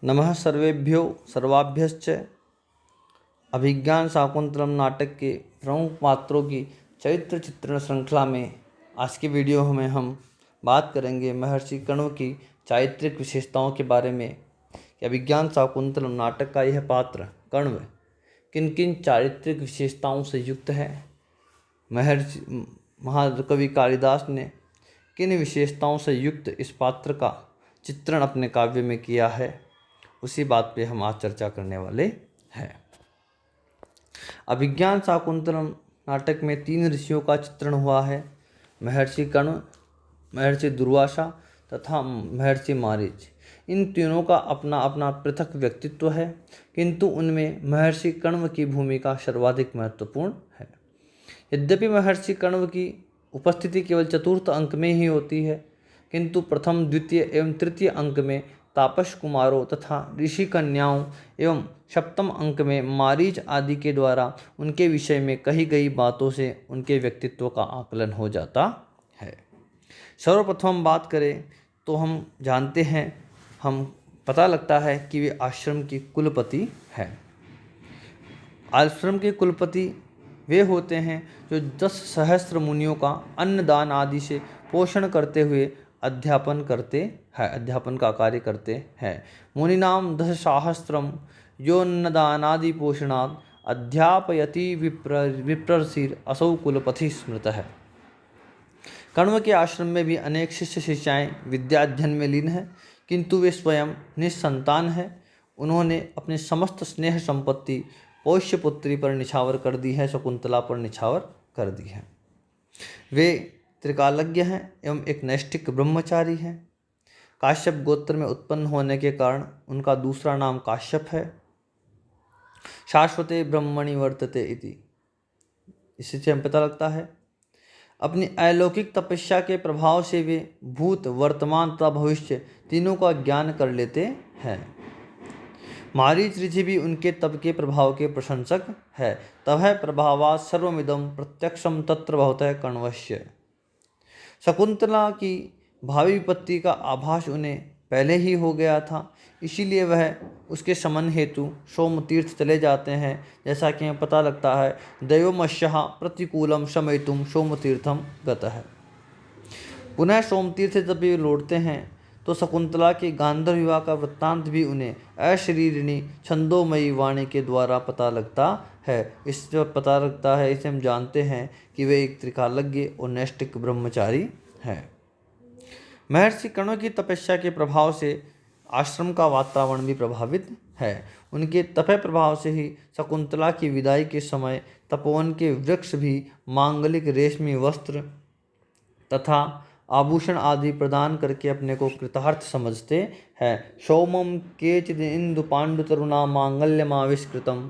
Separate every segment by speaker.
Speaker 1: नमः सर्वेभ्यो सर्वाभ्यश्च। अभिज्ञान शाकुंतलम नाटक के प्रमुख पात्रों की चरित्र चित्रण श्रृंखला में आज की वीडियो में हम बात करेंगे महर्षि कण्व की चारित्रिक विशेषताओं के बारे में। कि अभिज्ञान शाकुंतलम नाटक का यह पात्र कण्व किन किन चारित्रिक विशेषताओं से युक्त है। महर्षि महाकवि कालिदास ने किन विशेषताओं से युक्त इस पात्र का चित्रण अपने काव्य में किया है, उसी बात पे हम आज चर्चा करने वाले हैं। अभिज्ञान शाकुंतलम नाटक में 3 ऋषियों का चित्रण हुआ है, महर्षि कण्व, महर्षि दुर्वासा तथा महर्षि मारीच। इन तीनों का अपना अपना पृथक व्यक्तित्व है, किंतु उनमें महर्षि कण्व की भूमिका सर्वाधिक महत्वपूर्ण है। यद्यपि महर्षि कण्व की उपस्थिति केवल चतुर्थ अंक में ही होती है, किंतु प्रथम, द्वितीय एवं तृतीय अंक में तापस कुमारों तथा ऋषि कन्याओं एवं सप्तम अंक में मारीच आदि के द्वारा उनके विषय में कही गई बातों से उनके व्यक्तित्व का आकलन हो जाता है। सर्वप्रथम बात करें तो हम जानते हैं, हम पता लगता है कि वे आश्रम की कुलपति हैं। आश्रम के कुलपति वे होते हैं जो 10 सहस्त्र मुनियों का अन्नदान आदि से पोषण करते हुए अध्यापन का कार्य करते हैं। मुनिनाम 10 सहस्त्रम योन्नदानादि पोषणात् अध्यापयति विप्रर्षिर असौ कुलपति स्मृत है। कण्व के आश्रम में भी अनेक शिष्य शिष्याएं विद्या अध्ययन में लीन हैं, किंतु वे स्वयं निसंतान हैं। उन्होंने अपनी समस्त स्नेह संपत्ति पोष्यपुत्री पर निछावर कर दी है, शकुंतला पर निछावर कर दी है। वे त्रिकालज्ञ हैं एवं एक नैष्ठिक ब्रह्मचारी हैं। काश्यप गोत्र में उत्पन्न होने के कारण उनका दूसरा नाम काश्यप है। शाश्वते ब्रह्मणि वर्तते इति, इससे हमें पता लगता है। अपनी अलौकिक तपस्या के प्रभाव से वे भूत, वर्तमान तथा भविष्य तीनों का ज्ञान कर लेते हैं। मारीच ऋषि भी उनके तप के प्रभाव के प्रशंसक है। तब प्रभावात् सर्वमिदं प्रत्यक्षम तत्र भवतः कण्वस्य। शकुंतला की भावी विपत्ति का आभास उन्हें पहले ही हो गया था, इसीलिए वह उसके शमन हेतु सोमतीर्थ चले जाते हैं। जैसा कि हमें पता लगता है, दैवमस्यः प्रतिकूलम शमयितुम सोमतीर्थम गतः। पुनः सोमतीर्थ जब वे लौटते हैं तो शकुंतला के गांधर्व विवाह का वृत्तांत भी उन्हें अशरीरिणी छंदोमयी वाणी के द्वारा पता लगता है। इससे पता लगता है, इसे हम जानते हैं कि वे एक त्रिकालज्ञ और नैष्ठिक ब्रह्मचारी हैं। महर्षि कण्व की तपस्या के प्रभाव से आश्रम का वातावरण भी प्रभावित है। उनके तपे प्रभाव से ही शकुंतला की विदाई के समय तपोवन के वृक्ष भी मांगलिक रेशमी वस्त्र तथा आभूषण आदि प्रदान करके अपने को कृतार्थ समझते हैं। सोमम केचिद इंदु पांडु तरुणा मांगल्यमाविष्कृतम,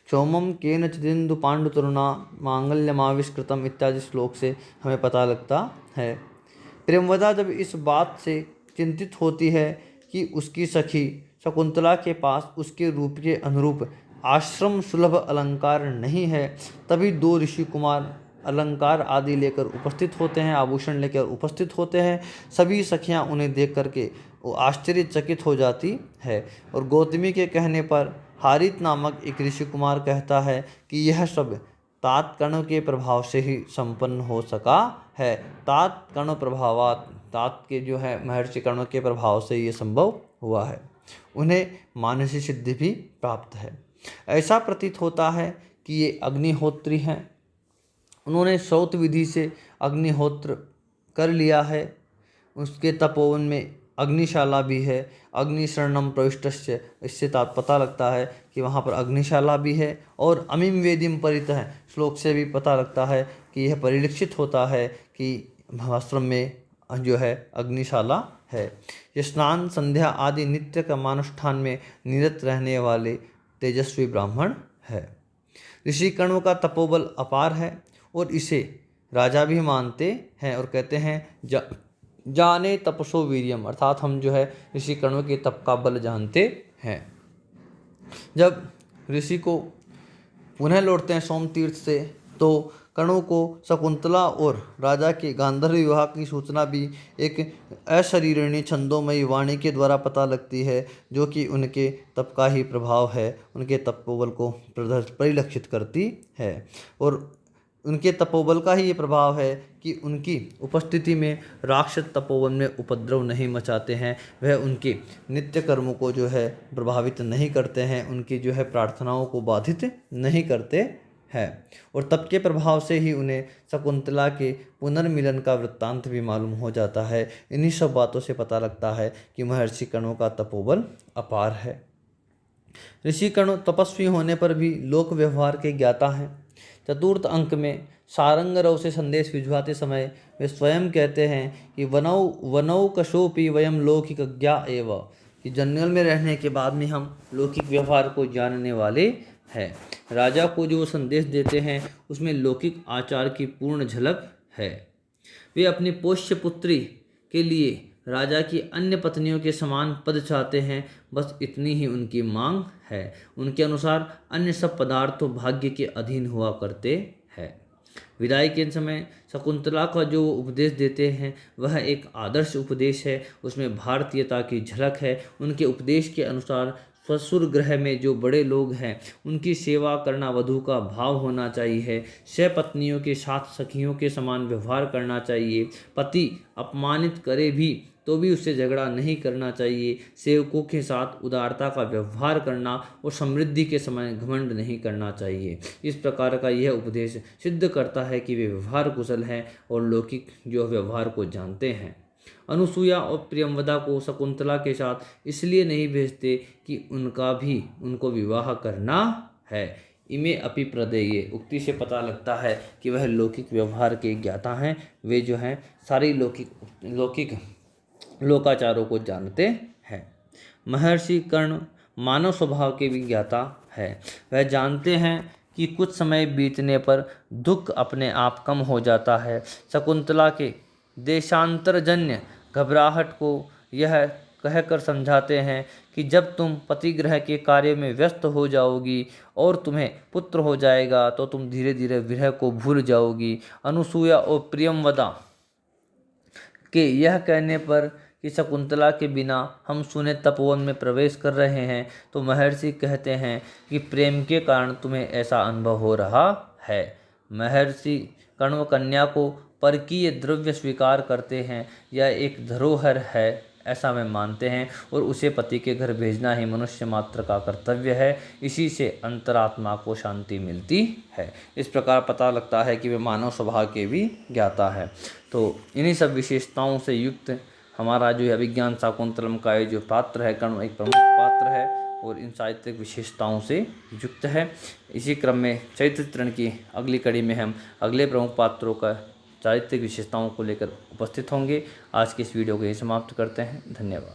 Speaker 1: सोमम केनचिदिंदु पांडु तरुणा मांगल्यमाविष्कृतम इत्यादि श्लोक से हमें पता लगता है। प्रेमवदा जब इस बात से चिंतित होती है कि उसकी सखी शकुंतला के पास उसके रूप के अनुरूप आश्रम सुलभ अलंकार नहीं है, तभी 2 ऋषि कुमार अलंकार आदि लेकर उपस्थित होते हैं, आभूषण लेकर उपस्थित होते हैं। सभी सखियां उन्हें देख करके वो आश्चर्यचकित हो जाती है, और गौतमी के कहने पर हारित नामक एक ऋषि कुमार कहता है कि यह सब तात कण्व के प्रभाव से ही संपन्न हो सका है। तात कण्व प्रभावात्, तात के जो है महर्षि कण्व के प्रभाव से ये संभव हुआ है। उन्हें मानसी सिद्धि भी प्राप्त है। ऐसा प्रतीत होता है कि ये अग्निहोत्री हैं। उन्होंने श्रौत विधि से अग्निहोत्र कर लिया है। उसके तपोवन में अग्निशाला भी है। अग्निशरणम प्रविष्टस्य, इससे पता लगता है कि वहाँ पर अग्निशाला भी है। और अमीम वेदिम परितः श्लोक से भी पता लगता है कि यह परिलक्षित होता है कि आश्रम में जो है अग्निशाला है। ये स्नान, संध्या आदि नित्य कर्मानुष्ठान में निरत रहने वाले तेजस्वी ब्राह्मण है। ऋषि कण्व का तपोबल अपार है और इसे राजा भी मानते हैं और कहते हैं जाने तपसो वीर्यम, अर्थात हम जो है ऋषि कण्व के तप का बल जानते हैं। जब ऋषि को पुनः लौटते हैं सोम तीर्थ से, तो कणों को शकुंतला और राजा के गांधर्व विवाह की सूचना भी एक अशरीरणी छंदोमयी वाणी के द्वारा पता लगती है, जो कि उनके तप का ही प्रभाव है, उनके तपोबल को परिलक्षित करती है। और उनके तपोबल का ही ये प्रभाव है कि उनकी उपस्थिति में राक्षस तपोवन में उपद्रव नहीं मचाते हैं, वह उनके नित्य कर्मों को जो है प्रभावित नहीं करते हैं, उनकी जो है प्रार्थनाओं को बाधित नहीं करते हैं। और तप के प्रभाव से ही उन्हें शकुंतला के पुनर्मिलन का वृत्तांत भी मालूम हो जाता है। इन्हीं सब बातों से पता लगता है कि महर्षि कर्णों का तपोबल अपार है। ऋषि कर्ण तपस्वी होने पर भी लोक व्यवहार के ज्ञाता हैं। चतुर्थ अंक में सारंगरव से संदेश भिजवाते समय वे स्वयं कहते हैं कि वनौ वनौ कशोपि वयम लौकिक ज्ञा एव, कि जंगल में रहने के बाद में हम लौकिक व्यवहार को जानने वाले हैं। राजा को जो संदेश देते हैं उसमें लौकिक आचार की पूर्ण झलक है। वे अपनी पोष्य पुत्री के लिए राजा की अन्य पत्नियों के समान पद चाहते हैं, बस इतनी ही उनकी मांग है। उनके अनुसार अन्य सब पदार्थ तो भाग्य के अधीन हुआ करते हैं। विदाई के समय शकुंतला का जो उपदेश देते हैं वह एक आदर्श उपदेश है, उसमें भारतीयता की झलक है। उनके उपदेश के अनुसार ससुर ग्रह में जो बड़े लोग हैं उनकी सेवा करना वधू का भाव होना चाहिए। पत्नियों के साथ सखियों के समान व्यवहार करना चाहिए। पति अपमानित करे भी तो भी उससे झगड़ा नहीं करना चाहिए। सेवकों के साथ उदारता का व्यवहार करना और समृद्धि के समय घमंड नहीं करना चाहिए। इस प्रकार का यह उपदेश सिद्ध करता है कि वे व्यवहार कुशल हैं और लौकिक जो व्यवहार को जानते हैं। अनुसूया और प्रियंवदा को शकुंतला के साथ इसलिए नहीं भेजते कि उनको विवाह करना है। इमे अपि प्रदेये उक्ति से पता लगता है कि वह लौकिक व्यवहार के ज्ञाता हैं। वे जो हैं सारी लौकिक लोकाचारों को जानते हैं। महर्षि कर्ण मानव स्वभाव के भी ज्ञाता है। वह जानते हैं कि कुछ समय बीतने पर दुख अपने आप कम हो जाता है। शकुंतला के देशांतरजन्य घबराहट को यह कहकर समझाते हैं कि जब तुम पतिग्रह के कार्य में व्यस्त हो जाओगी और तुम्हें पुत्र हो जाएगा तो तुम धीरे धीरे विरह को भूल जाओगी। अनुसूया और प्रियंवदा के यह कहने पर कि शकुंतला के बिना हम सुने तपोवन में प्रवेश कर रहे हैं तो महर्षि कहते हैं कि प्रेम के कारण तुम्हें ऐसा अनुभव हो रहा है। महर्षि कण्व कन्या को परकीय द्रव्य स्वीकार करते हैं, यह एक धरोहर है ऐसा वे मानते हैं और उसे पति के घर भेजना ही मनुष्य मात्र का कर्तव्य है। इसी से अंतरात्मा को शांति मिलती है। इस प्रकार पता लगता है कि वे मानव स्वभाव के भी ज्ञाता है। तो इन्हीं सब विशेषताओं से युक्त हमारा जो अभिज्ञान शाकुंतलम का जो पात्र है कर्ण एक प्रमुख पात्र है और इन साहित्यिक विशेषताओं से युक्त है। इसी क्रम में चरित्र चित्रण की अगली कड़ी में हम अगले प्रमुख पात्रों का साहित्यिक विशेषताओं को लेकर उपस्थित होंगे। आज की इस वीडियो को यही समाप्त करते हैं। धन्यवाद।